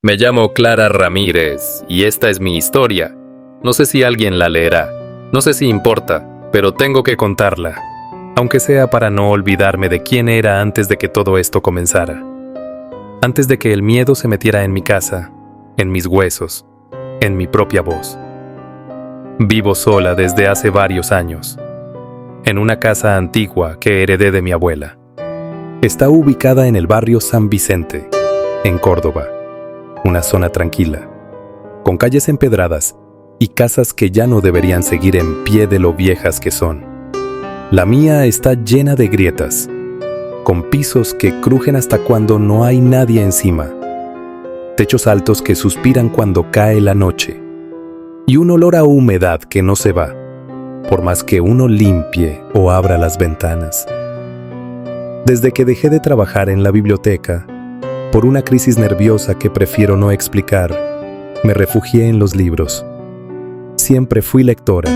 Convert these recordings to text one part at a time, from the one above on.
Me llamo Clara Ramírez y esta es mi historia. No sé si alguien la leerá, no sé si importa, pero tengo que contarla, aunque sea para no olvidarme de quién era antes de que todo esto comenzara. Antes de que el miedo se metiera en mi casa, en mis huesos, en mi propia voz. Vivo sola desde hace varios años, en una casa antigua que heredé de mi abuela. Está ubicada en el barrio San Vicente, en Córdoba, una zona tranquila, con calles empedradas y casas que ya no deberían seguir en pie de lo viejas que son. La mía está llena de grietas, con pisos que crujen hasta cuando no hay nadie encima, techos altos que suspiran cuando cae la noche, y un olor a humedad que no se va, por más que uno limpie o abra las ventanas. Desde que dejé de trabajar en la biblioteca, por una crisis nerviosa que prefiero no explicar, me refugié en los libros. Siempre fui lectora,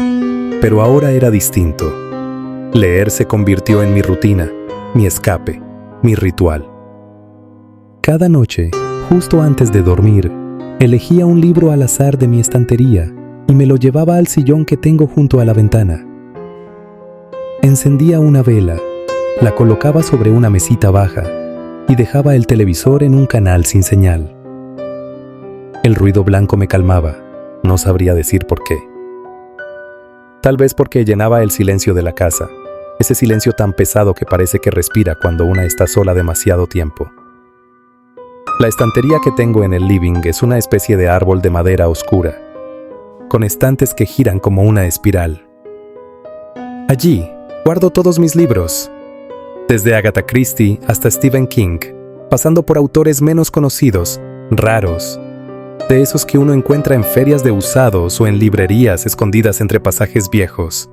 pero ahora era distinto. Leer se convirtió en mi rutina, mi escape, mi ritual. Cada noche, justo antes de dormir, elegía un libro al azar de mi estantería y me lo llevaba al sillón que tengo junto a la ventana. Encendía una vela, la colocaba sobre una mesita baja y dejaba el televisor en un canal sin señal. El ruido blanco me calmaba, no sabría decir por qué. Tal vez porque llenaba el silencio de la casa, ese silencio tan pesado que parece que respira cuando una está sola demasiado tiempo. La estantería que tengo en el living es una especie de árbol de madera oscura, con estantes que giran como una espiral. Allí guardo todos mis libros, desde Agatha Christie hasta Stephen King, pasando por autores menos conocidos, raros, de esos que uno encuentra en ferias de usados o en librerías escondidas entre pasajes viejos.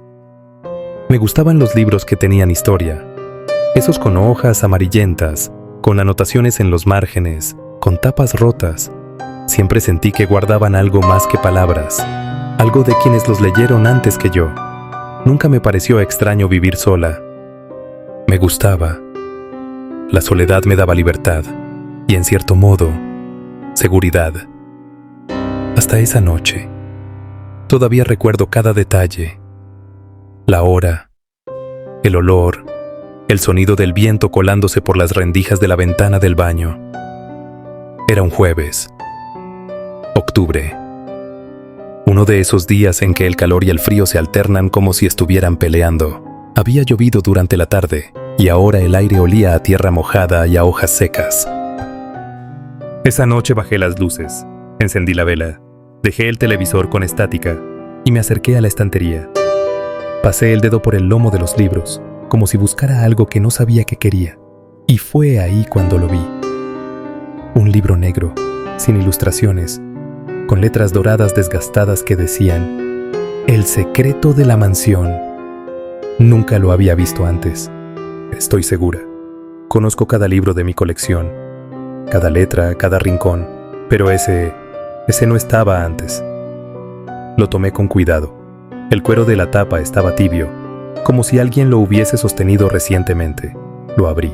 Me gustaban los libros que tenían historia, esos con hojas amarillentas, con anotaciones en los márgenes, con tapas rotas. Siempre sentí que guardaban algo más que palabras, algo de quienes los leyeron antes que yo. Nunca me pareció extraño vivir sola. Me gustaba. La soledad me daba libertad y, en cierto modo, seguridad. Hasta esa noche. Todavía recuerdo cada detalle. La hora, el olor, el sonido del viento colándose por las rendijas de la ventana del baño. Era un jueves. Octubre. Uno de esos días en que el calor y el frío se alternan como si estuvieran peleando. Había llovido durante la tarde y ahora el aire olía a tierra mojada y a hojas secas. Esa noche bajé las luces, encendí la vela, dejé el televisor con estática y me acerqué a la estantería. Pasé el dedo por el lomo de los libros, como si buscara algo que no sabía que quería, y fue ahí cuando lo vi. Un libro negro, sin ilustraciones, con letras doradas desgastadas que decían: El secreto de la mansión. Nunca lo había visto antes. Estoy segura. Conozco cada libro de mi colección, cada letra, cada rincón, pero ese no estaba antes. Lo tomé con cuidado. El cuero de la tapa estaba tibio, como si alguien lo hubiese sostenido recientemente. Lo abrí.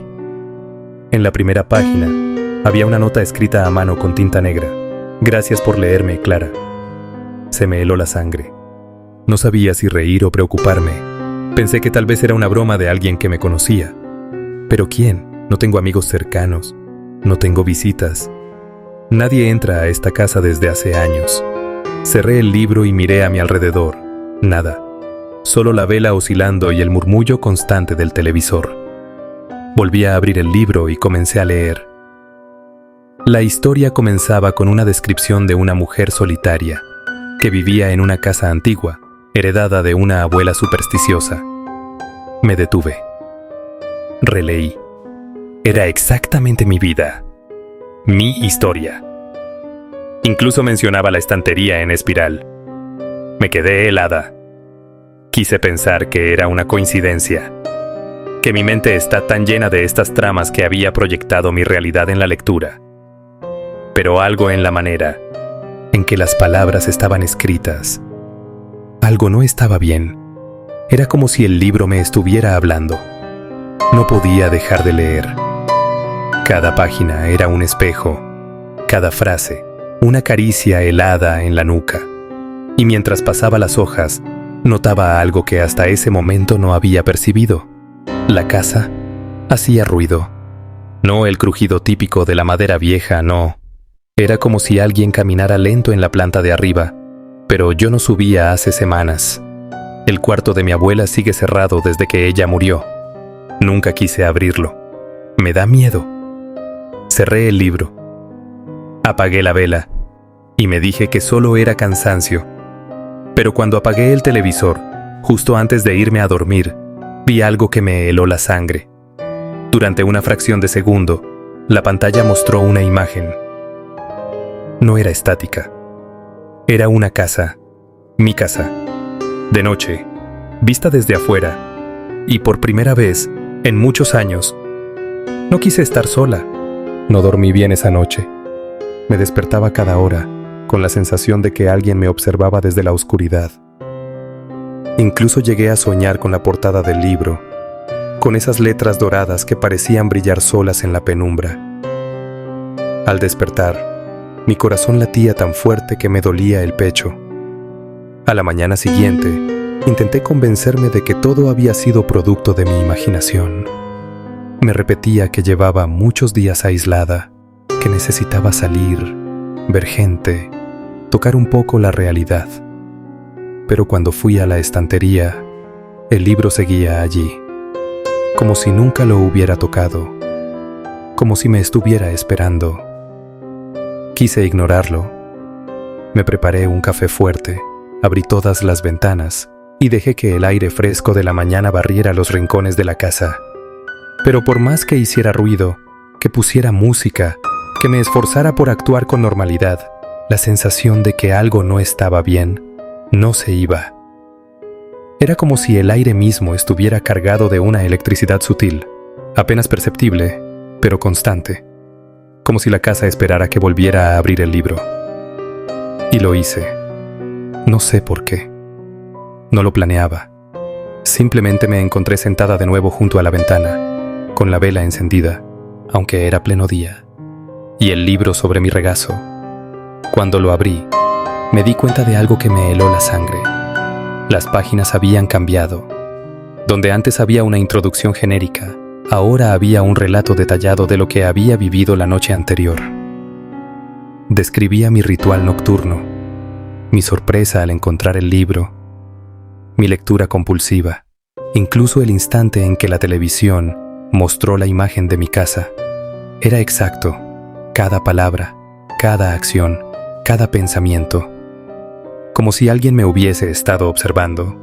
En la primera página había una nota escrita a mano con tinta negra. Gracias por leerme, Clara. Se me heló la sangre. No sabía si reír o preocuparme. Pensé que tal vez era una broma de alguien que me conocía. ¿Pero quién? No tengo amigos cercanos. No tengo visitas. Nadie entra a esta casa desde hace años. Cerré el libro y miré a mi alrededor. Nada. Solo la vela oscilando y el murmullo constante del televisor. Volví a abrir el libro y comencé a leer. La historia comenzaba con una descripción de una mujer solitaria que vivía en una casa antigua, heredada de una abuela supersticiosa. Me detuve. Releí. Era exactamente mi vida. Mi historia. Incluso mencionaba la estantería en espiral. Me quedé helada. Quise pensar que era una coincidencia, que mi mente está tan llena de estas tramas que había proyectado mi realidad en la lectura. Pero algo en la manera en que las palabras estaban escritas, algo no estaba bien. Era como si el libro me estuviera hablando. No podía dejar de leer. Cada página era un espejo, cada frase una caricia helada en la nuca, y mientras pasaba las hojas, notaba algo que hasta ese momento no había percibido. La casa hacía ruido. No el crujido típico de la madera vieja, no. Era como si alguien caminara lento en la planta de arriba, pero yo no subía hace semanas. El cuarto de mi abuela sigue cerrado desde que ella murió. Nunca quise abrirlo. Me da miedo. Cerré el libro. Apagué la vela y me dije que solo era cansancio. Pero cuando apagué el televisor, justo antes de irme a dormir, vi algo que me heló la sangre. Durante una fracción de segundo, la pantalla mostró una imagen. No era estática. Era una casa, mi casa, de noche, vista desde afuera, y por primera vez, en muchos años, no quise estar sola. No dormí bien esa noche. Me despertaba cada hora, con la sensación de que alguien me observaba desde la oscuridad. Incluso llegué a soñar con la portada del libro, con esas letras doradas que parecían brillar solas en la penumbra. Al despertar, mi corazón latía tan fuerte que me dolía el pecho. A la mañana siguiente, intenté convencerme de que todo había sido producto de mi imaginación. Me repetía que llevaba muchos días aislada, que necesitaba salir, ver gente, tocar un poco la realidad. Pero cuando fui a la estantería, el libro seguía allí, como si nunca lo hubiera tocado, como si me estuviera esperando. Quise ignorarlo. Me preparé un café fuerte, abrí todas las ventanas y dejé que el aire fresco de la mañana barriera los rincones de la casa. Pero por más que hiciera ruido, que pusiera música, que me esforzara por actuar con normalidad, la sensación de que algo no estaba bien no se iba. Era como si el aire mismo estuviera cargado de una electricidad sutil, apenas perceptible, pero constante, como si la casa esperara que volviera a abrir el libro. Y lo hice. No sé por qué. No lo planeaba. Simplemente me encontré sentada de nuevo junto a la ventana, con la vela encendida, aunque era pleno día, y el libro sobre mi regazo. Cuando lo abrí, me di cuenta de algo que me heló la sangre. Las páginas habían cambiado. Donde antes había una introducción genérica, ahora había un relato detallado de lo que había vivido la noche anterior. Describía mi ritual nocturno, mi sorpresa al encontrar el libro, mi lectura compulsiva, incluso el instante en que la televisión mostró la imagen de mi casa. Era exacto, cada palabra, cada acción, cada pensamiento. Como si alguien me hubiese estado observando,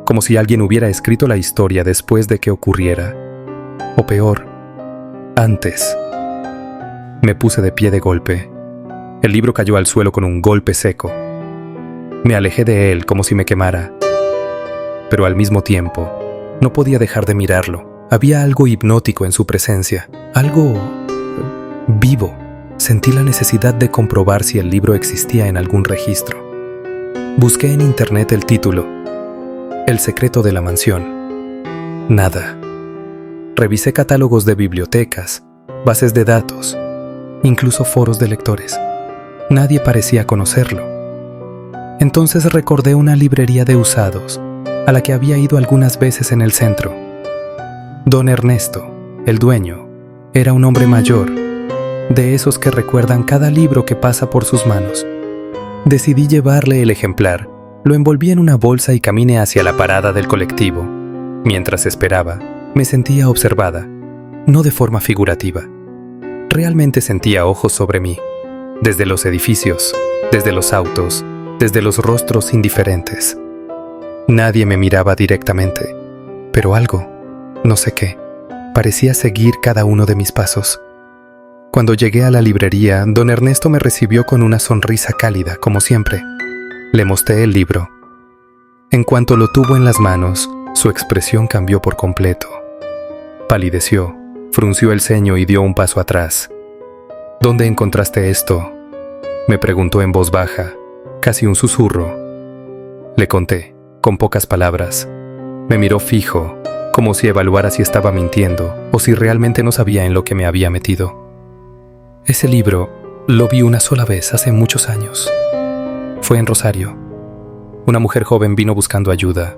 como si alguien hubiera escrito la historia después de que ocurriera, o peor, antes. Me puse de pie de golpe. El libro cayó al suelo con un golpe seco. Me alejé de él como si me quemara, pero al mismo tiempo no podía dejar de mirarlo. Había algo hipnótico en su presencia, algo vivo. Sentí la necesidad de comprobar si el libro existía en algún registro. Busqué en internet el título, El secreto de la mansión. Nada. Revisé catálogos de bibliotecas, bases de datos, incluso foros de lectores. Nadie parecía conocerlo. Entonces recordé una librería de usados, a la que había ido algunas veces en el centro. Don Ernesto, el dueño, era un hombre mayor, de esos que recuerdan cada libro que pasa por sus manos. Decidí llevarle el ejemplar, lo envolví en una bolsa y caminé hacia la parada del colectivo. Mientras esperaba, me sentía observada, no de forma figurativa. Realmente sentía ojos sobre mí, desde los edificios, desde los autos, desde los rostros indiferentes. Nadie me miraba directamente, pero algo, no sé qué, parecía seguir cada uno de mis pasos. Cuando llegué a la librería, don Ernesto me recibió con una sonrisa cálida, como siempre. Le mostré el libro. En cuanto lo tuvo en las manos, su expresión cambió por completo. Palideció, frunció el ceño y dio un paso atrás. ¿Dónde encontraste esto?, me preguntó en voz baja, casi un susurro. Le conté, con pocas palabras. Me miró fijo, como si evaluara si estaba mintiendo o si realmente no sabía en lo que me había metido. Ese libro Lo vi una sola vez hace muchos años. Fue en Rosario. Una mujer joven vino buscando ayuda,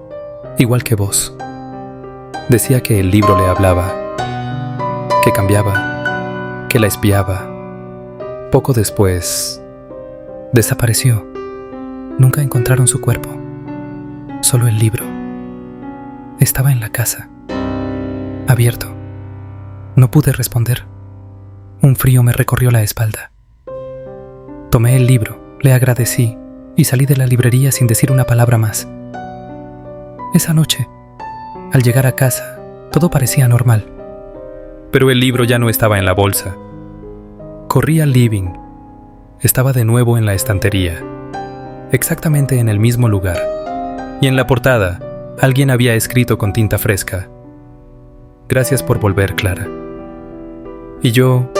igual que vos. Decía que el libro le hablaba, que cambiaba, que la espiaba. Poco después, desapareció. Nunca encontraron su cuerpo, solo el libro. Estaba en la casa, abierto. No pude responder. Un frío me recorrió la espalda. Tomé el libro, le agradecí y salí de la librería sin decir una palabra más. Esa noche, al llegar a casa, todo parecía normal. Pero el libro ya no estaba en la bolsa. Corrí al living. Estaba de nuevo en la estantería, exactamente en el mismo lugar. Y en la portada, alguien había escrito con tinta fresca: "Gracias por volver, Clara". Y yo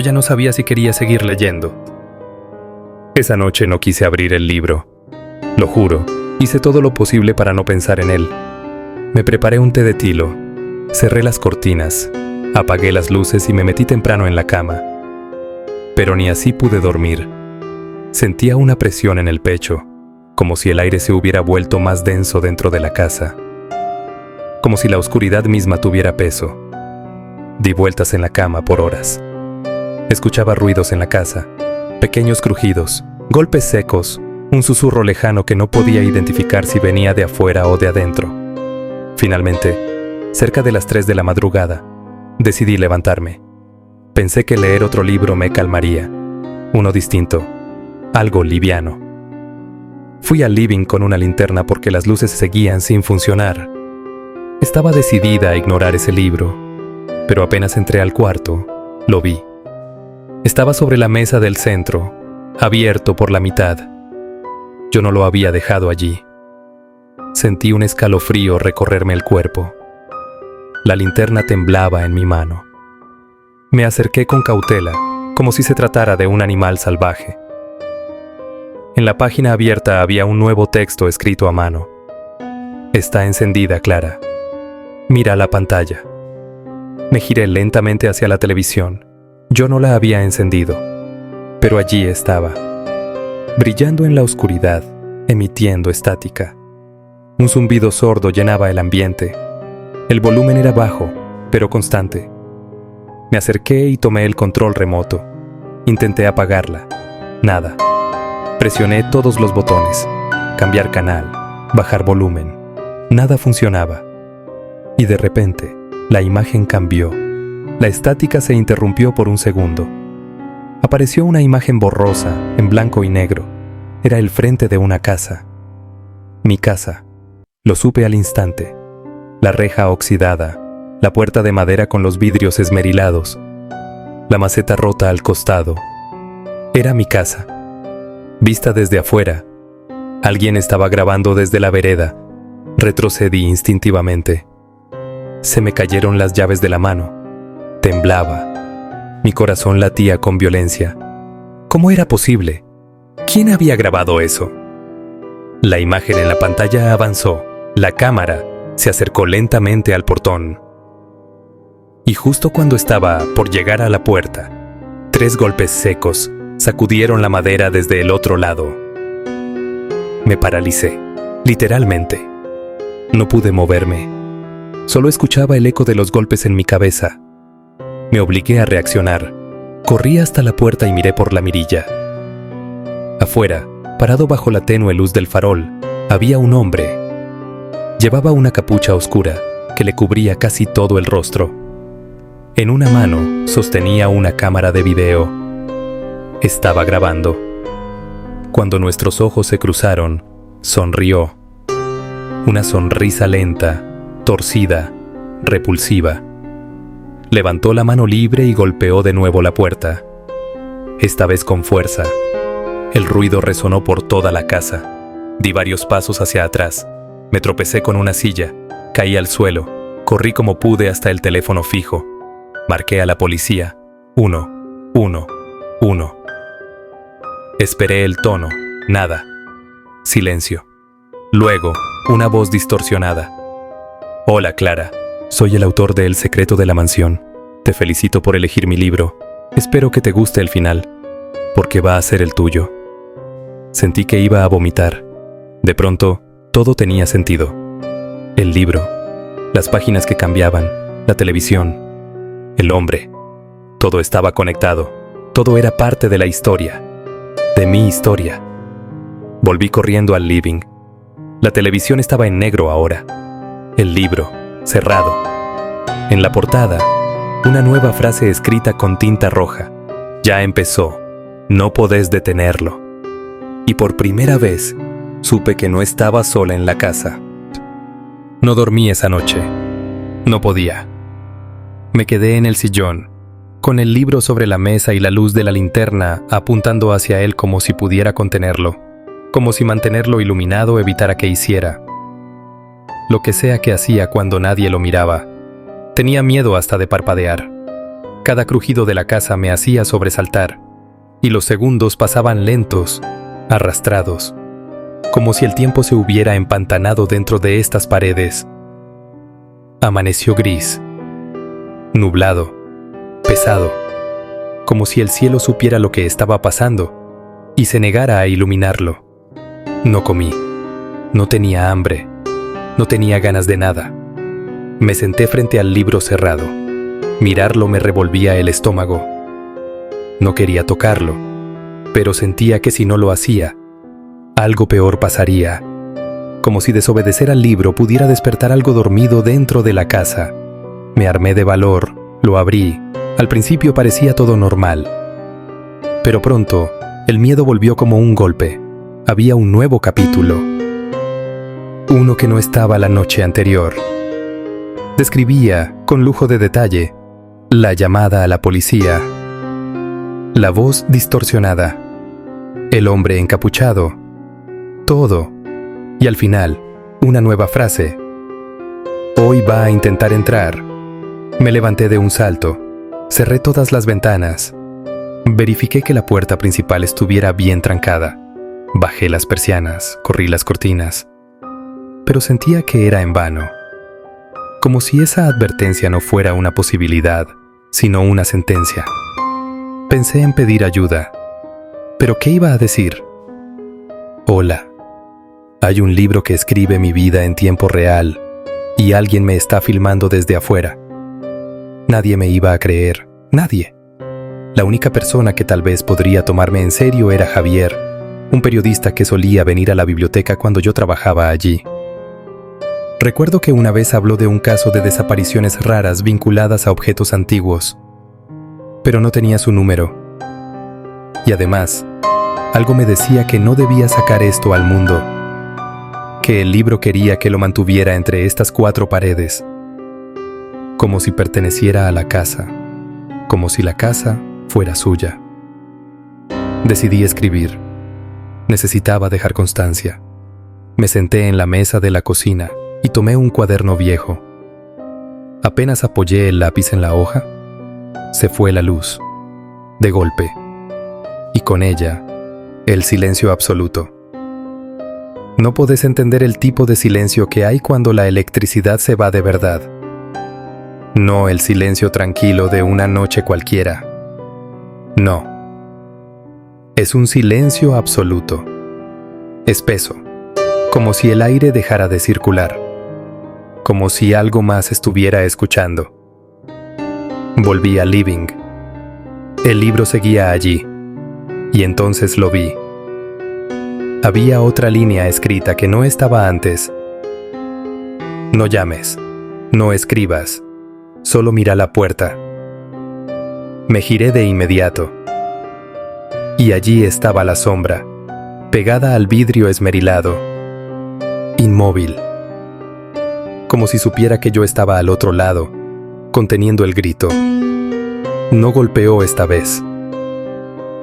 ya no sabía si quería seguir leyendo. Esa noche no quise abrir el libro. Lo juro, hice todo lo posible para no pensar en él. Me preparé un té de tilo, cerré las cortinas, apagué las luces y me metí temprano en la cama. Pero ni así pude dormir. Sentía una presión en el pecho, como si el aire se hubiera vuelto más denso dentro de la casa. Como si la oscuridad misma tuviera peso. Di vueltas en la cama por horas. Escuchaba ruidos en la casa, pequeños crujidos, golpes secos, un susurro lejano que no podía identificar si venía de afuera o de adentro. Finalmente, cerca de las 3 de la madrugada, decidí levantarme. Pensé que leer otro libro me calmaría, uno distinto, algo liviano. Fui al living con una linterna porque las luces seguían sin funcionar. Estaba decidida a ignorar ese libro, pero apenas entré al cuarto, lo vi. Estaba sobre la mesa del centro, abierto por la mitad. Yo no lo había dejado allí. Sentí un escalofrío recorrerme el cuerpo. La linterna temblaba en mi mano. Me acerqué con cautela, como si se tratara de un animal salvaje. En la página abierta había un nuevo texto escrito a mano. Está encendida, Clara. Mira la pantalla. Me giré lentamente hacia la televisión. Yo no la había encendido, pero allí estaba, brillando en la oscuridad, emitiendo estática. Un zumbido sordo llenaba el ambiente. El volumen era bajo, pero constante. Me acerqué y tomé el control remoto. Intenté apagarla. Nada. Presioné todos los botones. Cambiar canal, bajar volumen. Nada funcionaba. Y de repente, la imagen cambió. La estática se interrumpió por un segundo. Apareció una imagen borrosa, en blanco y negro. Era el frente de una casa. Mi casa. Lo supe al instante. La reja oxidada, la puerta de madera con los vidrios esmerilados, la maceta rota al costado. Era mi casa. Vista desde afuera. Alguien estaba grabando desde la vereda. Retrocedí instintivamente. Se me cayeron las llaves de la mano. Temblaba. Mi corazón latía con violencia. ¿Cómo era posible? ¿Quién había grabado eso? La imagen en la pantalla avanzó. La cámara se acercó lentamente al portón. Y justo cuando estaba por llegar a la puerta, 3 golpes secos sacudieron la madera desde el otro lado. Me paralicé, literalmente. No pude moverme. Solo escuchaba el eco de los golpes en mi cabeza. Me obligué a reaccionar. Corrí hasta la puerta y miré por la mirilla. Afuera, parado bajo la tenue luz del farol, había un hombre. Llevaba una capucha oscura que le cubría casi todo el rostro. En una mano sostenía una cámara de video. Estaba grabando. Cuando nuestros ojos se cruzaron, sonrió. Una sonrisa lenta, torcida, repulsiva. Levantó la mano libre y golpeó de nuevo la puerta. Esta vez con fuerza. El ruido resonó por toda la casa. Di varios pasos hacia atrás. Me tropecé con una silla. Caí al suelo. Corrí como pude hasta el teléfono fijo. Marqué a la policía. 111. Esperé el tono. Nada. Silencio. Luego, una voz distorsionada. Hola, Clara. Soy el autor de El secreto de la mansión. Te felicito por elegir mi libro. Espero que te guste el final. porque va a ser el tuyo. Sentí que iba a vomitar. De pronto, todo tenía sentido. El libro, las páginas que cambiaban, la televisión, el hombre. Todo estaba conectado. Todo era parte de la historia. De mi historia. Volví corriendo al living. La televisión estaba en negro ahora. El libro, cerrado. En la portada, una nueva frase escrita con tinta roja. Ya empezó. No podés detenerlo. Y por primera vez, supe que no estaba sola en la casa. No dormí esa noche. No podía. Me quedé en el sillón, con el libro sobre la mesa y la luz de la linterna apuntando hacia él como si pudiera contenerlo, como si mantenerlo iluminado evitara que hiciera lo que sea que hacía cuando nadie lo miraba. Tenía miedo hasta de parpadear. Cada crujido de la casa me hacía sobresaltar, y los segundos pasaban lentos, arrastrados, como si el tiempo se hubiera empantanado dentro de estas paredes. Amaneció gris, nublado, pesado, como si el cielo supiera lo que estaba pasando y se negara a iluminarlo. No comí, no tenía hambre, no tenía ganas de nada. Me senté frente al libro cerrado. Mirarlo me revolvía el estómago. No quería tocarlo, pero sentía que si no lo hacía, algo peor pasaría, como si desobedecer al libro pudiera despertar algo dormido dentro de la casa. Me armé de valor, lo abrí. Al principio parecía todo normal, pero pronto el miedo volvió como un golpe. Había un nuevo capítulo, uno que no estaba la noche anterior. Describía, con lujo de detalle, la llamada a la policía, la voz distorsionada, el hombre encapuchado, todo, y al final, una nueva frase. Hoy va a intentar entrar. Me levanté de un salto, cerré todas las ventanas, verifiqué que la puerta principal estuviera bien trancada, bajé las persianas, corrí las cortinas, pero sentía que era en vano, como si esa advertencia no fuera una posibilidad, sino una sentencia. Pensé en pedir ayuda, pero ¿qué iba a decir? Hola, hay un libro que escribe mi vida en tiempo real y alguien me está filmando desde afuera. Nadie me iba a creer, nadie. La única persona que tal vez podría tomarme en serio era Javier, un periodista que solía venir a la biblioteca cuando yo trabajaba allí. Recuerdo que una vez habló de un caso de desapariciones raras vinculadas a objetos antiguos, pero no tenía su número. Y además, algo me decía que no debía sacar esto al mundo, que el libro quería que lo mantuviera entre estas 4 paredes, como si perteneciera a la casa, como si la casa fuera suya. Decidí escribir. Necesitaba dejar constancia. Me senté en la mesa de la cocina y tomé un cuaderno viejo. Apenas apoyé el lápiz en la hoja, se fue la luz, de golpe, y con ella, el silencio absoluto. No podés entender el tipo de silencio que hay cuando la electricidad se va de verdad. No el silencio tranquilo de una noche cualquiera. No. Es un silencio absoluto. Espeso, como si el aire dejara de circular. Como si algo más estuviera escuchando. Volví al living. El libro seguía allí, y entonces lo vi. Había otra línea escrita que no estaba antes. No llames, no escribas, solo mira la puerta. Me giré de inmediato. Y allí estaba la sombra, pegada al vidrio esmerilado, inmóvil. Como si supiera que yo estaba al otro lado, conteniendo el grito. No golpeó esta vez.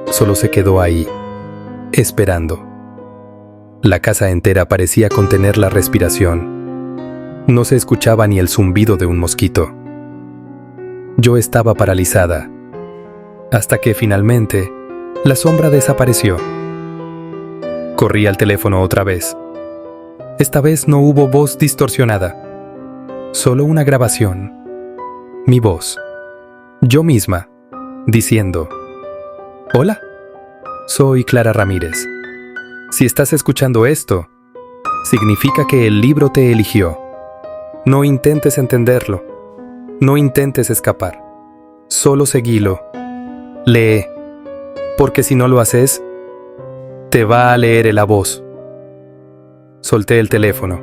Solo se quedó ahí, esperando. La casa entera parecía contener la respiración. No se escuchaba ni el zumbido de un mosquito. Yo estaba paralizada, hasta que finalmente la sombra desapareció. Corrí al teléfono otra vez. Esta vez no hubo voz distorsionada, solo una grabación. Mi voz, yo misma, diciendo: «Hola». soy Clara Ramírez. Si estás escuchando esto, significa que el libro te eligió. No intentes entenderlo. No intentes escapar. Solo seguilo. Lee. Porque si no lo haces, te va a leer la voz. Solté el teléfono.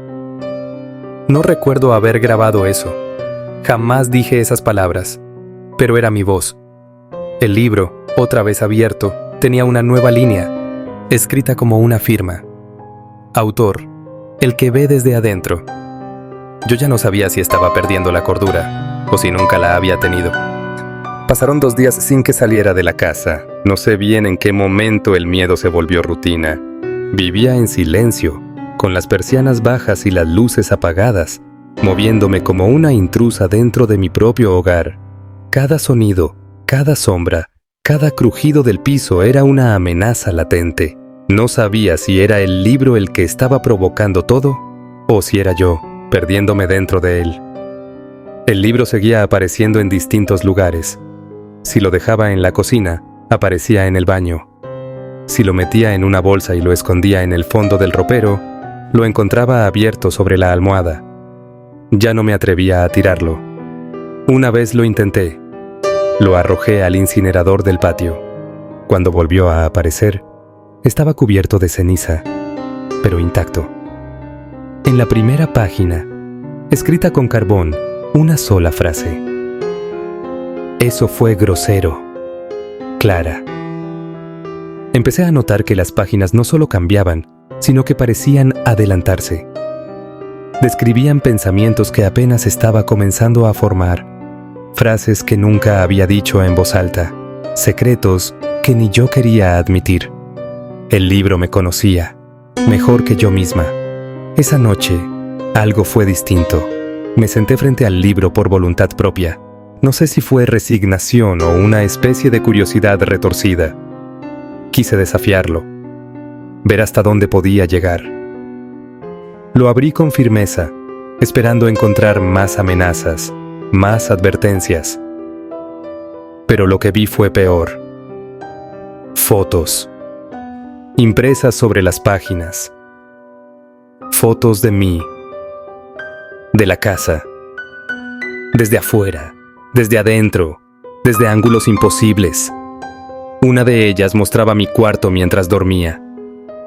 No recuerdo haber grabado eso. Jamás dije esas palabras. Pero era mi voz. El libro, otra vez abierto, tenía una nueva línea, escrita como una firma. Autor, el que ve desde adentro. Yo ya no sabía si estaba perdiendo la cordura, o si nunca la había tenido. Pasaron 2 días sin que saliera de la casa. No sé bien en qué momento el miedo se volvió rutina. Vivía en silencio, con las persianas bajas y las luces apagadas, moviéndome como una intrusa dentro de mi propio hogar. Cada sonido, cada sombra, cada crujido del piso era una amenaza latente. No sabía si era el libro el que estaba provocando todo, o si era yo, perdiéndome dentro de él. El libro seguía apareciendo en distintos lugares. Si lo dejaba en la cocina, aparecía en el baño. Si lo metía en una bolsa y lo escondía en el fondo del ropero, lo encontraba abierto sobre la almohada. Ya no me atrevía a tirarlo. Una vez lo intenté. Lo arrojé al incinerador del patio. Cuando volvió a aparecer, estaba cubierto de ceniza, pero intacto. En la primera página, escrita con carbón, una sola frase. Eso fue grosero. Clara. Empecé a notar que las páginas no solo cambiaban, sino que parecían adelantarse. Describían pensamientos que apenas estaba comenzando a formar, frases que nunca había dicho en voz alta, secretos que ni yo quería admitir. El libro me conocía, mejor que yo misma. Esa noche, algo fue distinto. Me senté frente al libro por voluntad propia. No sé si fue resignación o una especie de curiosidad retorcida. Quise desafiarlo, ver hasta dónde podía llegar. Lo abrí con firmeza, esperando encontrar más amenazas, más advertencias. Pero lo que vi fue peor. Fotos, impresas sobre las páginas. Fotos de mí, de la casa, desde afuera, desde adentro, desde ángulos imposibles. Una de ellas mostraba mi cuarto mientras dormía.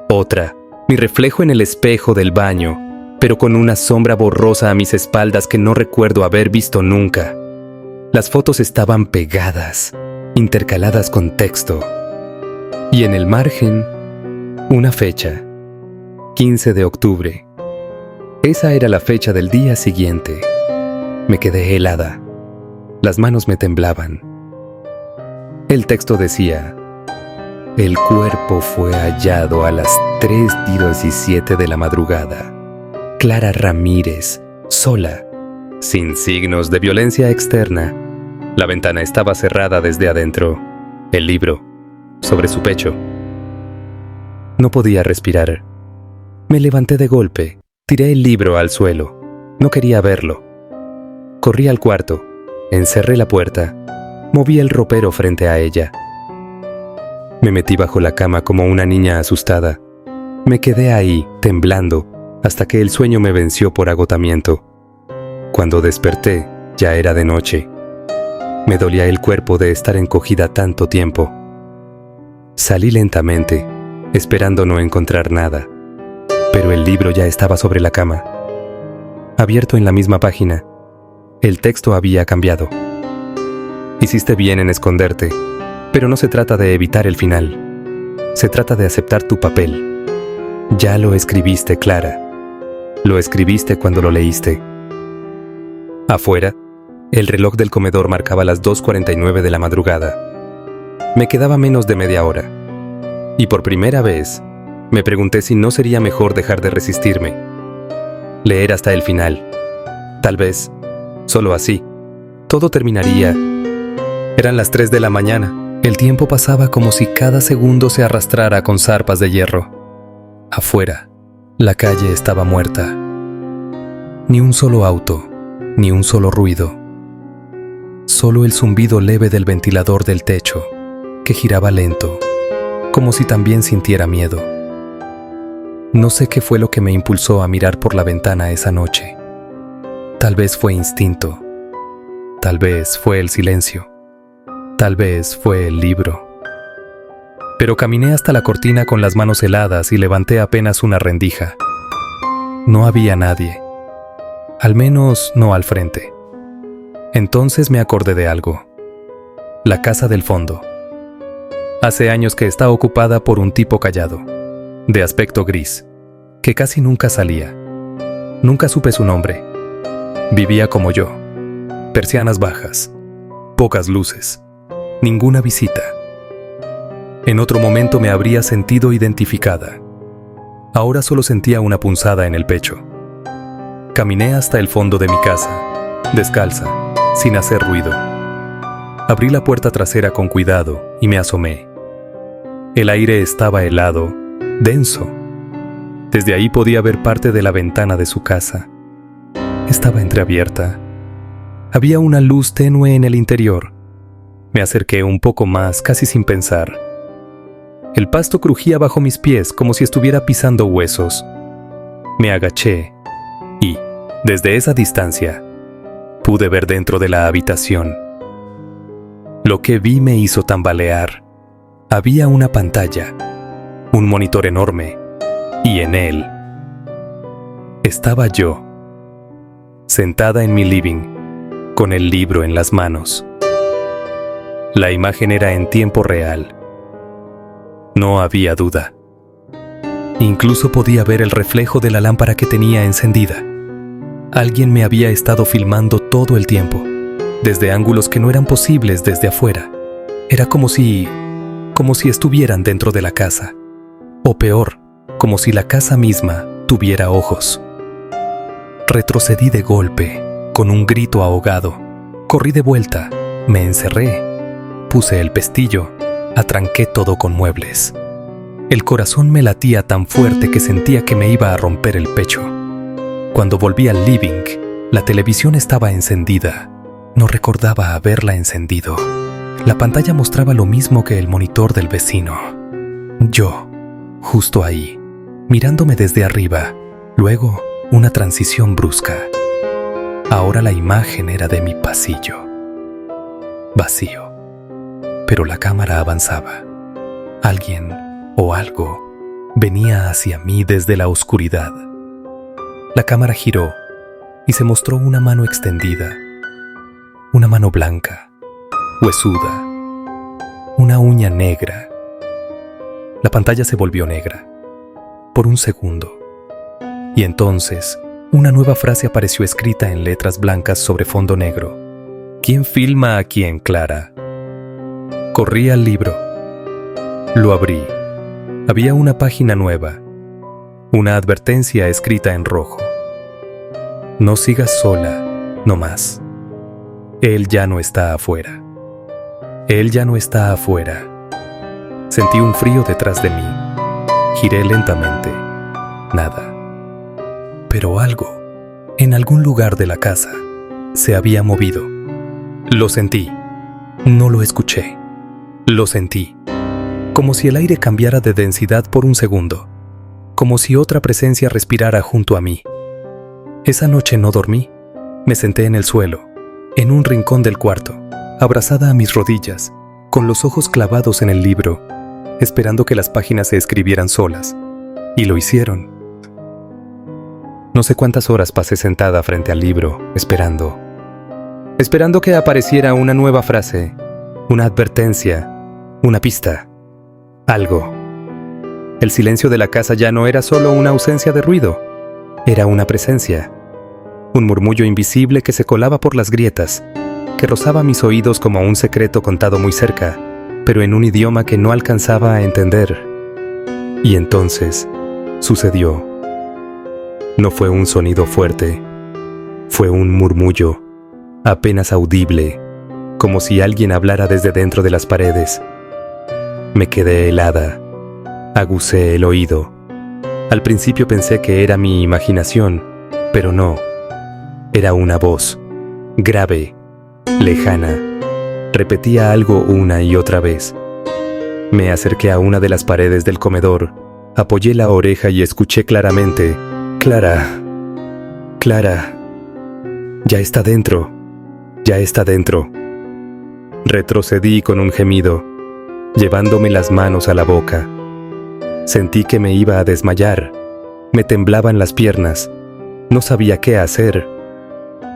Otra, mi reflejo en el espejo del baño, pero con una sombra borrosa a mis espaldas que no recuerdo haber visto nunca. Las fotos estaban pegadas, intercaladas con texto. Y en el margen, una fecha, 15 de octubre. Esa era la fecha del día siguiente. Me quedé helada. Las manos me temblaban. El texto decía: el cuerpo fue hallado a las 3:17 de la madrugada. Clara Ramírez, sola, sin signos de violencia externa. La ventana estaba cerrada desde adentro. El libro, sobre su pecho. No podía respirar. Me levanté de golpe, tiré el libro al suelo. No quería verlo. Corrí al cuarto, encerré la puerta, moví el ropero frente a ella. Me metí bajo la cama como una niña asustada. Me quedé ahí, temblando, hasta que el sueño me venció por agotamiento. Cuando desperté, ya era de noche. Me dolía el cuerpo de estar encogida tanto tiempo. Salí lentamente, esperando no encontrar nada. Pero el libro ya estaba sobre la cama. Abierto en la misma página. El texto había cambiado. Hiciste bien en esconderte, pero no se trata de evitar el final. Se trata de aceptar tu papel. Ya lo escribiste, Clara. Lo escribiste cuando lo leíste. Afuera, el reloj del comedor marcaba las 2:49 de la madrugada. Me quedaba menos de media hora. Y por primera vez, me pregunté si no sería mejor dejar de resistirme. Leer hasta el final. Tal vez, solo así, todo terminaría. Eran las 3 de la mañana. El tiempo pasaba como si cada segundo se arrastrara con zarpas de hierro. Afuera, la calle estaba muerta. Ni un solo auto, ni un solo ruido. Solo el zumbido leve del ventilador del techo, que giraba lento, como si también sintiera miedo. No sé qué fue lo que me impulsó a mirar por la ventana esa noche. Tal vez fue instinto, tal vez fue el silencio, tal vez fue el libro. Pero caminé hasta la cortina con las manos heladas y levanté apenas una rendija. No había nadie, al menos no al frente. Entonces me acordé de algo. La casa del fondo. Hace años que está ocupada por un tipo callado, de aspecto gris, que casi nunca salía. Nunca supe su nombre. Vivía como yo, persianas bajas, pocas luces, ninguna visita. En otro momento me habría sentido identificada. Ahora solo sentía una punzada en el pecho. Caminé hasta el fondo de mi casa, descalza, sin hacer ruido. Abrí la puerta trasera con cuidado y me asomé. El aire estaba helado, denso. Desde ahí podía ver parte de la ventana de su casa. Estaba entreabierta. Había una luz tenue en el interior. Me acerqué un poco más, casi sin pensar. El pasto crujía bajo mis pies como si estuviera pisando huesos. Me agaché y, desde esa distancia, pude ver dentro de la habitación. Lo que vi me hizo tambalear. Había una pantalla, un monitor enorme, y en él estaba yo, sentada en mi living, con el libro en las manos. La imagen era en tiempo real. No había duda. Incluso podía ver el reflejo de la lámpara que tenía encendida. Alguien me había estado filmando todo el tiempo, desde ángulos que no eran posibles desde afuera. Era como si estuvieran dentro de la casa. O peor, como si la casa misma tuviera ojos. Retrocedí de golpe, con un grito ahogado. Corrí de vuelta, me encerré, puse el pestillo, atranqué todo con muebles. El corazón me latía tan fuerte que sentía que me iba a romper el pecho. Cuando volví al living, la televisión estaba encendida. No recordaba haberla encendido. La pantalla mostraba lo mismo que el monitor del vecino. Yo, justo ahí, mirándome desde arriba. Luego, una transición brusca. Ahora la imagen era de mi pasillo. Vacío. Pero la cámara avanzaba. Alguien o algo venía hacia mí desde la oscuridad. La cámara giró y se mostró una mano extendida. Una mano blanca, huesuda, una uña negra. La pantalla se volvió negra, por un segundo. Y entonces, una nueva frase apareció escrita en letras blancas sobre fondo negro. ¿Quién filma a quién, Clara? Corrí al libro. Lo abrí. Había una página nueva. Una advertencia escrita en rojo. No sigas sola, no más. Él ya no está afuera. Él ya no está afuera. Sentí un frío detrás de mí. Giré lentamente. Nada. Pero algo, en algún lugar de la casa, se había movido. Lo sentí. No lo escuché. Lo sentí. Como si el aire cambiara de densidad por un segundo. Como si otra presencia respirara junto a mí. Esa noche no dormí. Me senté en el suelo, en un rincón del cuarto, abrazada a mis rodillas, con los ojos clavados en el libro, esperando que las páginas se escribieran solas. Y lo hicieron. No sé cuántas horas pasé sentada frente al libro, esperando que apareciera una nueva frase, una advertencia, una pista, algo. El silencio de la casa ya no era solo una ausencia de ruido, era una presencia, un murmullo invisible que se colaba por las grietas, que rozaba mis oídos como un secreto contado muy cerca, pero en un idioma que no alcanzaba a entender. Y entonces, sucedió. No fue un sonido fuerte, fue un murmullo, apenas audible, como si alguien hablara desde dentro de las paredes. Me quedé helada, aguzé el oído. Al principio pensé que era mi imaginación, pero no. Era una voz, grave, lejana. Repetía algo una y otra vez. Me acerqué a una de las paredes del comedor, apoyé la oreja y escuché claramente: Clara, Clara, ya está dentro, ya está dentro. Retrocedí con un gemido, llevándome las manos a la boca. Sentí que me iba a desmayar, me temblaban las piernas, no sabía qué hacer.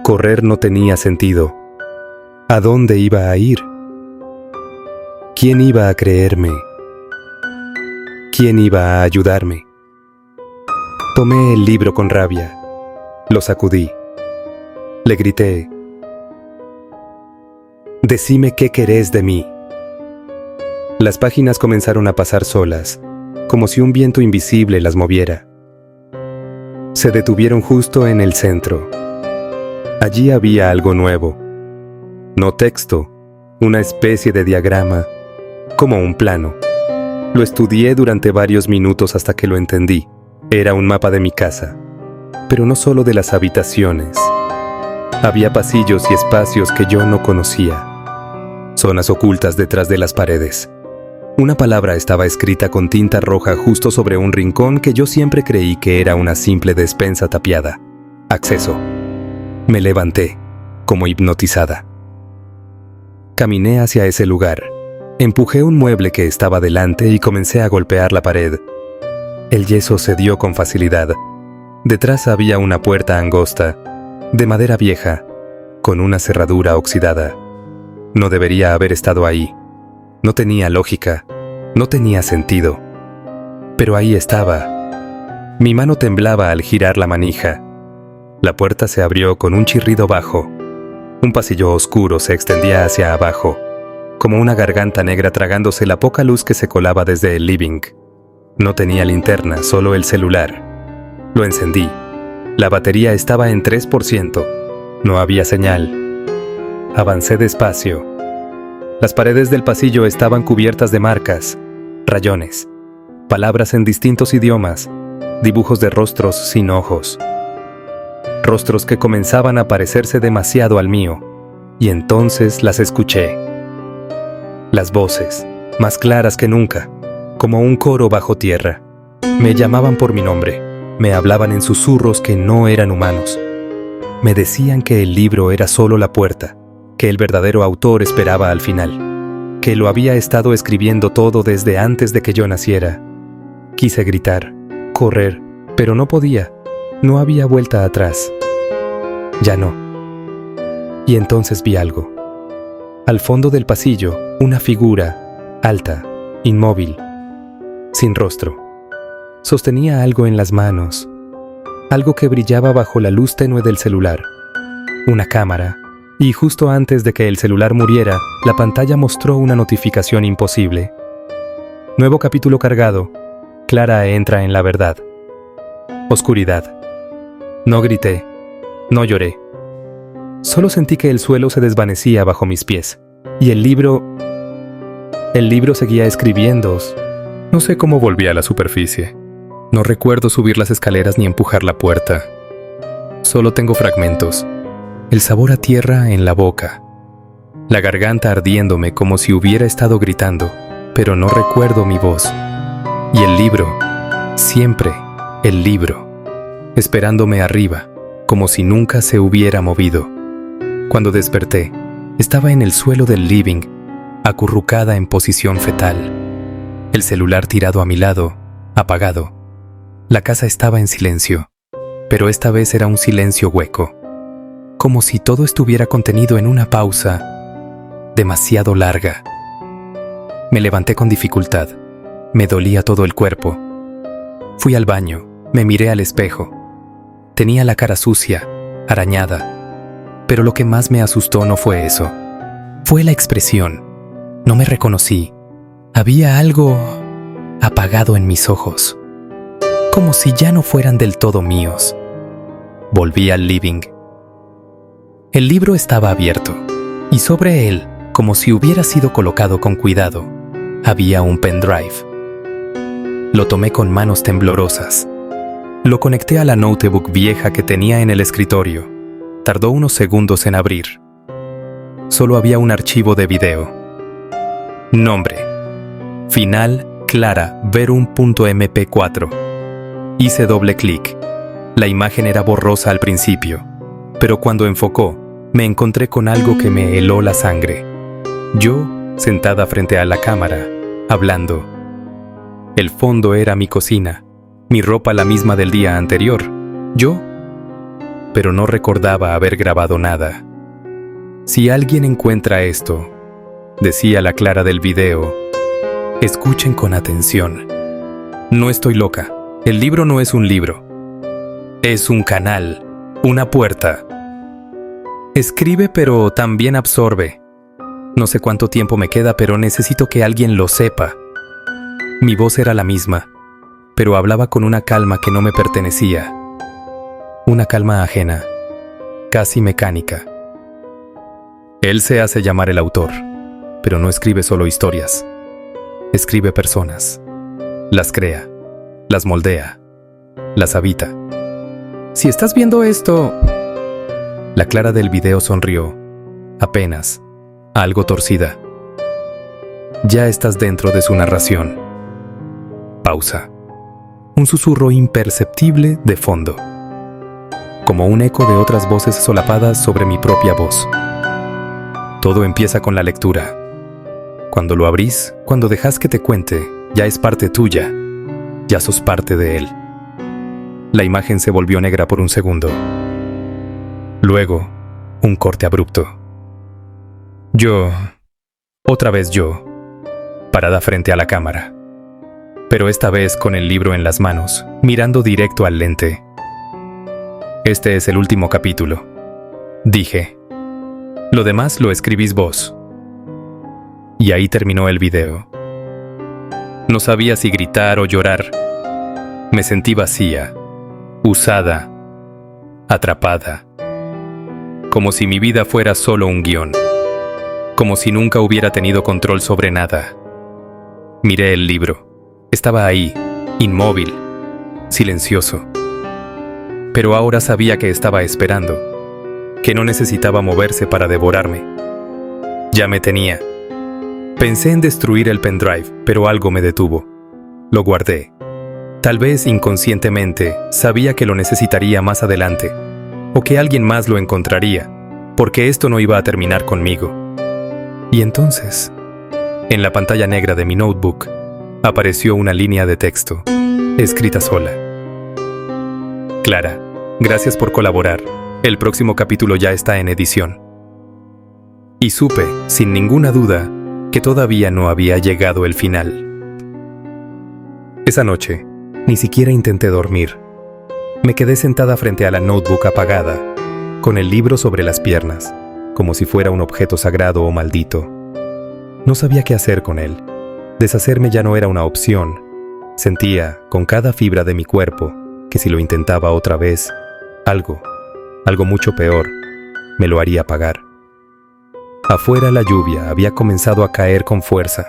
Correr no tenía sentido. ¿A dónde iba a ir? ¿Quién iba a creerme? ¿Quién iba a ayudarme? Tomé el libro con rabia, lo sacudí. Le grité: «Decime qué querés de mí». Las páginas comenzaron a pasar solas, como si un viento invisible las moviera. Se detuvieron justo en el centro. Allí había algo nuevo. No texto, una especie de diagrama, como un plano. Lo estudié durante varios minutos hasta que lo entendí. Era un mapa de mi casa, pero no solo de las habitaciones. Había pasillos y espacios que yo no conocía, zonas ocultas detrás de las paredes. Una palabra estaba escrita con tinta roja justo sobre un rincón que yo siempre creí que era una simple despensa tapiada. Acceso. Me levanté, como hipnotizada. Caminé hacia ese lugar. Empujé un mueble que estaba delante y comencé a golpear la pared. El yeso cedió con facilidad. Detrás había una puerta angosta, de madera vieja, con una cerradura oxidada. No debería haber estado ahí. No tenía lógica, no tenía sentido. Pero ahí estaba. Mi mano temblaba al girar la manija. La puerta se abrió con un chirrido bajo. Un pasillo oscuro se extendía hacia abajo, como una garganta negra tragándose la poca luz que se colaba desde el living. No tenía linterna, solo el celular. Lo encendí. La batería estaba en 3%. No había señal. Avancé despacio. Las paredes del pasillo estaban cubiertas de marcas, rayones, palabras en distintos idiomas, dibujos de rostros sin ojos. Rostros que comenzaban a parecerse demasiado al mío, y entonces las escuché. Las voces, más claras que nunca, como un coro bajo tierra. Me llamaban por mi nombre, me hablaban en susurros que no eran humanos. Me decían que el libro era solo la puerta, que el verdadero autor esperaba al final, que lo había estado escribiendo todo desde antes de que yo naciera. Quise gritar, correr, pero no podía. No había vuelta atrás. Ya no. Y entonces vi algo. Al fondo del pasillo, una figura, alta, inmóvil, sin rostro. Sostenía algo en las manos, algo que brillaba bajo la luz tenue del celular. Una cámara, y justo antes de que el celular muriera, la pantalla mostró una notificación imposible. Nuevo capítulo cargado. Clara entra en la verdad. Oscuridad. No grité, no lloré. Solo sentí que el suelo se desvanecía bajo mis pies. Y el libro seguía escribiendo. No sé cómo volví a la superficie. No recuerdo subir las escaleras ni empujar la puerta. Solo tengo fragmentos. El sabor a tierra en la boca. La garganta ardiéndome como si hubiera estado gritando, pero no recuerdo mi voz. Y el libro, siempre el libro, esperándome arriba, como si nunca se hubiera movido. Cuando desperté, estaba en el suelo del living, acurrucada en posición fetal. El celular tirado a mi lado, apagado. La casa estaba en silencio, pero esta vez era un silencio hueco, como si todo estuviera contenido en una pausa demasiado larga. Me levanté con dificultad. Me dolía todo el cuerpo. Fui al baño, me miré al espejo. Tenía la cara sucia, arañada. Pero lo que más me asustó no fue eso. Fue la expresión. No me reconocí. Había algo apagado en mis ojos, como si ya no fueran del todo míos. Volví al living. El libro estaba abierto, y sobre él, como si hubiera sido colocado con cuidado, había un pendrive. Lo tomé con manos temblorosas. Lo conecté a la notebook vieja que tenía en el escritorio. Tardó unos segundos en abrir. Solo había un archivo de video. Nombre: Final, Clara, Verum.mp4. Hice doble clic. La imagen era borrosa al principio, pero cuando enfocó, me encontré con algo que me heló la sangre. Yo, sentada frente a la cámara, hablando. El fondo era mi cocina, mi ropa la misma del día anterior. Yo, pero no recordaba haber grabado nada. Si alguien encuentra esto, decía la Clara del video, escuchen con atención. No estoy loca. El libro no es un libro. Es un canal, una puerta. Escribe pero también absorbe. No sé cuánto tiempo me queda, pero necesito que alguien lo sepa. Mi voz era la misma, pero hablaba con una calma que no me pertenecía. Una calma ajena, casi mecánica. Él se hace llamar el autor, pero no escribe solo historias. Escribe personas. Las crea, las moldea, las habita. Si estás viendo esto... La Clara del video sonrió, apenas, algo torcida. Ya estás dentro de su narración. Pausa. Un susurro imperceptible de fondo, como un eco de otras voces solapadas sobre mi propia voz. Todo empieza con la lectura. Cuando lo abrís, cuando dejas que te cuente, ya es parte tuya. Ya sos parte de él. La imagen se volvió negra por un segundo. Luego, un corte abrupto. Yo, otra vez yo, parada frente a la cámara. Pero esta vez con el libro en las manos, mirando directo al lente. Este es el último capítulo, dije. Lo demás lo escribís vos. Y ahí terminó el video. No sabía si gritar o llorar. Me sentí vacía, usada, atrapada. Como si mi vida fuera solo un guión. Como si nunca hubiera tenido control sobre nada. Miré el libro. Estaba ahí, inmóvil, silencioso. Pero ahora sabía que estaba esperando, que no necesitaba moverse para devorarme. Ya me tenía. Pensé en destruir el pendrive, pero algo me detuvo. Lo guardé. Tal vez inconscientemente sabía que lo necesitaría más adelante, o que alguien más lo encontraría, porque esto no iba a terminar conmigo. Y entonces, en la pantalla negra de mi notebook, apareció una línea de texto, escrita sola. Clara, gracias por colaborar. El próximo capítulo ya está en edición. Y supe, sin ninguna duda, que todavía no había llegado el final. Esa noche, ni siquiera intenté dormir. Me quedé sentada frente a la notebook apagada, con el libro sobre las piernas, como si fuera un objeto sagrado o maldito. No sabía qué hacer con él. Deshacerme ya no era una opción. Sentía, con cada fibra de mi cuerpo, que si lo intentaba otra vez, algo mucho peor, me lo haría pagar. Afuera la lluvia había comenzado a caer con fuerza.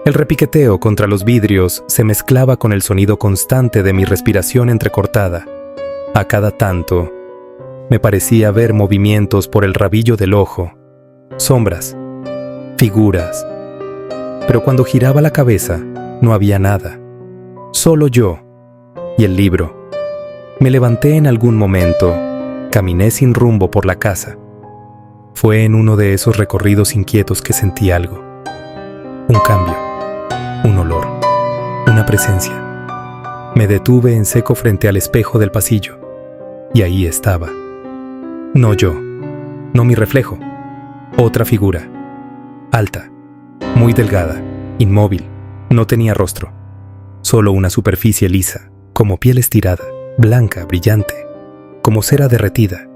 El repiqueteo contra los vidrios se mezclaba con el sonido constante de mi respiración entrecortada. A cada tanto, me parecía ver movimientos por el rabillo del ojo, sombras, figuras. Pero cuando giraba la cabeza, no había nada. Solo yo y el libro. Me levanté en algún momento, caminé sin rumbo por la casa. Fue en uno de esos recorridos inquietos que sentí algo. Un cambio, un olor, una presencia. Me detuve en seco frente al espejo del pasillo, y ahí estaba. No yo, no mi reflejo, otra figura. Alta, muy delgada, inmóvil, no tenía rostro. Solo una superficie lisa, como piel estirada, blanca, brillante, como cera derretida.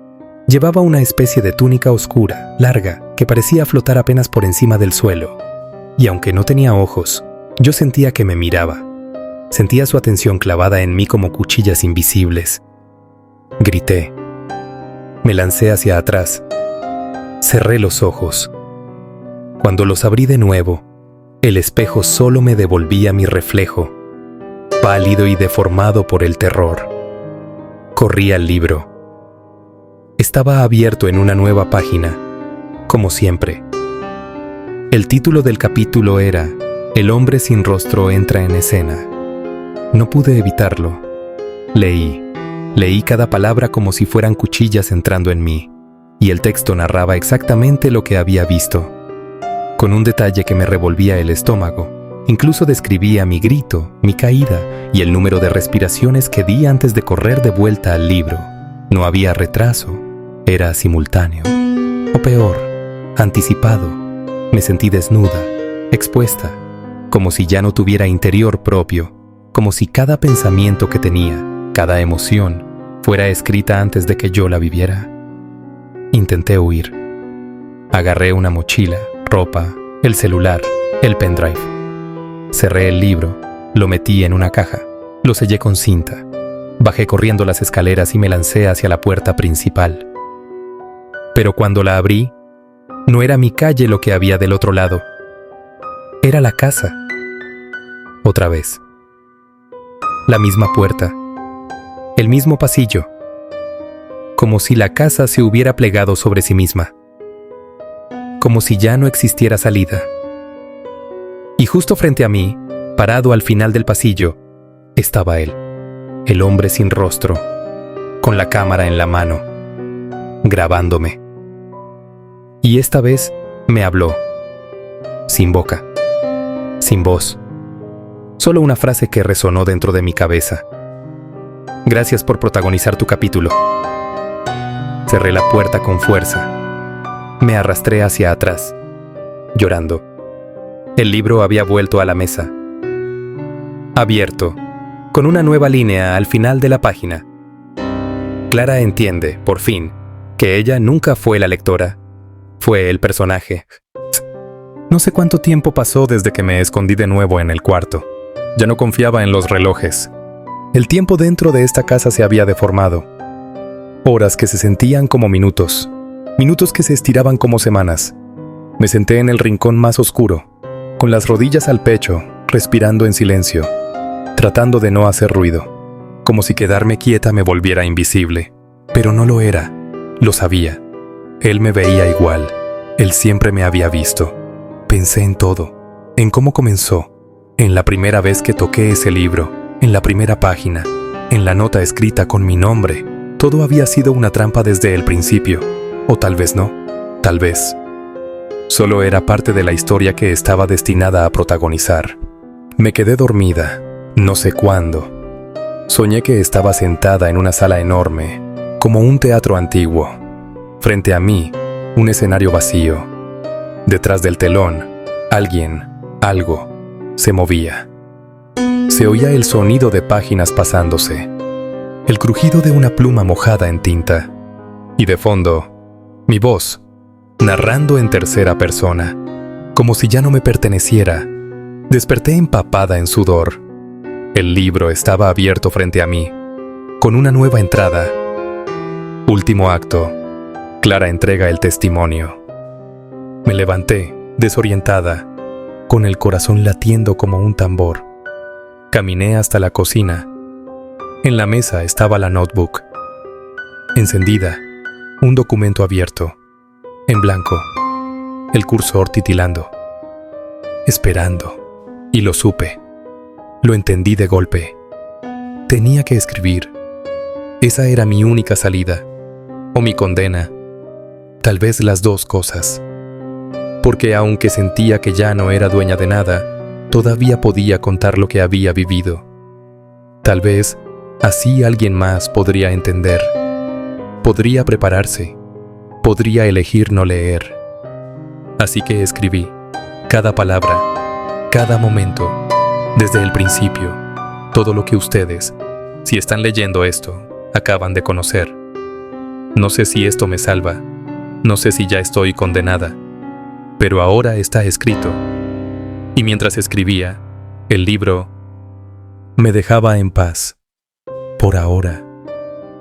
Llevaba una especie de túnica oscura, larga, que parecía flotar apenas por encima del suelo. Y aunque no tenía ojos, yo sentía que me miraba. Sentía su atención clavada en mí como cuchillas invisibles. Grité. Me lancé hacia atrás. Cerré los ojos. Cuando los abrí de nuevo, el espejo solo me devolvía mi reflejo, pálido y deformado por el terror. Corrí al libro. Estaba abierto en una nueva página, como siempre. El título del capítulo era El hombre sin rostro entra en escena. No pude evitarlo. Leí cada palabra como si fueran cuchillas entrando en mí, y el texto narraba exactamente lo que había visto. Con un detalle que me revolvía el estómago, incluso describía mi grito, mi caída y el número de respiraciones que di antes de correr de vuelta al libro. No había retraso, era simultáneo. O peor, anticipado. Me sentí desnuda, expuesta, como si ya no tuviera interior propio, como si cada pensamiento que tenía, cada emoción, fuera escrita antes de que yo la viviera. Intenté huir. Agarré una mochila, ropa, el celular, el pendrive. Cerré el libro, lo metí en una caja, lo sellé con cinta. Bajé corriendo las escaleras y me lancé hacia la puerta principal. Pero cuando la abrí, no era mi calle lo que había del otro lado. Era la casa. Otra vez. La misma puerta. El mismo pasillo. Como si la casa se hubiera plegado sobre sí misma. Como si ya no existiera salida. Y justo frente a mí, parado al final del pasillo, estaba él, el hombre sin rostro, con la cámara en la mano, grabándome. Y esta vez me habló, sin boca, sin voz, solo una frase que resonó dentro de mi cabeza. Gracias por protagonizar tu capítulo. Cerré la puerta con fuerza. Me arrastré hacia atrás, llorando. El libro había vuelto a la mesa. Abierto, con una nueva línea al final de la página. Clara entiende, por fin, que ella nunca fue la lectora. Fue el personaje. No sé cuánto tiempo pasó desde que me escondí de nuevo en el cuarto. Ya no confiaba en los relojes. El tiempo dentro de esta casa se había deformado. Horas que se sentían como minutos. Minutos que se estiraban como semanas. Me senté en el rincón más oscuro, con las rodillas al pecho, respirando en silencio, tratando de no hacer ruido, como si quedarme quieta me volviera invisible. Pero no lo era, lo sabía. Él me veía igual, él siempre me había visto. Pensé en todo, en cómo comenzó, en la primera vez que toqué ese libro, en la primera página, en la nota escrita con mi nombre. Todo había sido una trampa desde el principio, o tal vez no, tal vez. Solo era parte de la historia que estaba destinada a protagonizar. Me quedé dormida, no sé cuándo. Soñé que estaba sentada en una sala enorme, como un teatro antiguo. Frente a mí, un escenario vacío. Detrás del telón, alguien, algo, se movía. Se oía el sonido de páginas pasándose, el crujido de una pluma mojada en tinta, y de fondo, mi voz, narrando en tercera persona, como si ya no me perteneciera. Desperté empapada en sudor. El libro estaba abierto frente a mí, con una nueva entrada. Último acto. Clara entrega el testimonio. Me levanté, desorientada, con el corazón latiendo como un tambor. Caminé hasta la cocina. En la mesa estaba la notebook. Encendida, un documento abierto, en blanco, el cursor titilando. Esperando. Y lo supe. Lo entendí de golpe. Tenía que escribir. Esa era mi única salida. O mi condena. Tal vez las dos cosas. Porque aunque sentía que ya no era dueña de nada, todavía podía contar lo que había vivido. Tal vez así alguien más podría entender. Podría prepararse. Podría elegir no leer. Así que escribí. Cada palabra. Cada momento. Desde el principio. Todo lo que ustedes, si están leyendo esto, acaban de conocer. No sé si esto me salva. No sé si ya estoy condenada. Pero ahora está escrito. Y mientras escribía, el libro me dejaba en paz. Por ahora.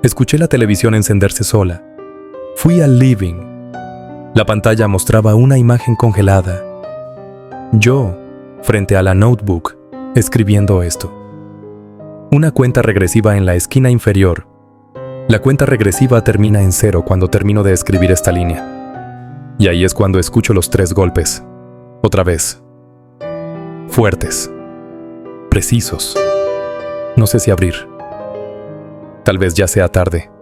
Escuché la televisión encenderse sola. Fui al living. La pantalla mostraba una imagen congelada. Yo, frente a la notebook, escribiendo esto. Una cuenta regresiva en la esquina inferior. La cuenta regresiva termina en 0 cuando termino de escribir esta línea. Y ahí es cuando escucho los 3 golpes. Otra vez. fuertes, precisos. No sé si abrir. Tal vez ya sea tarde.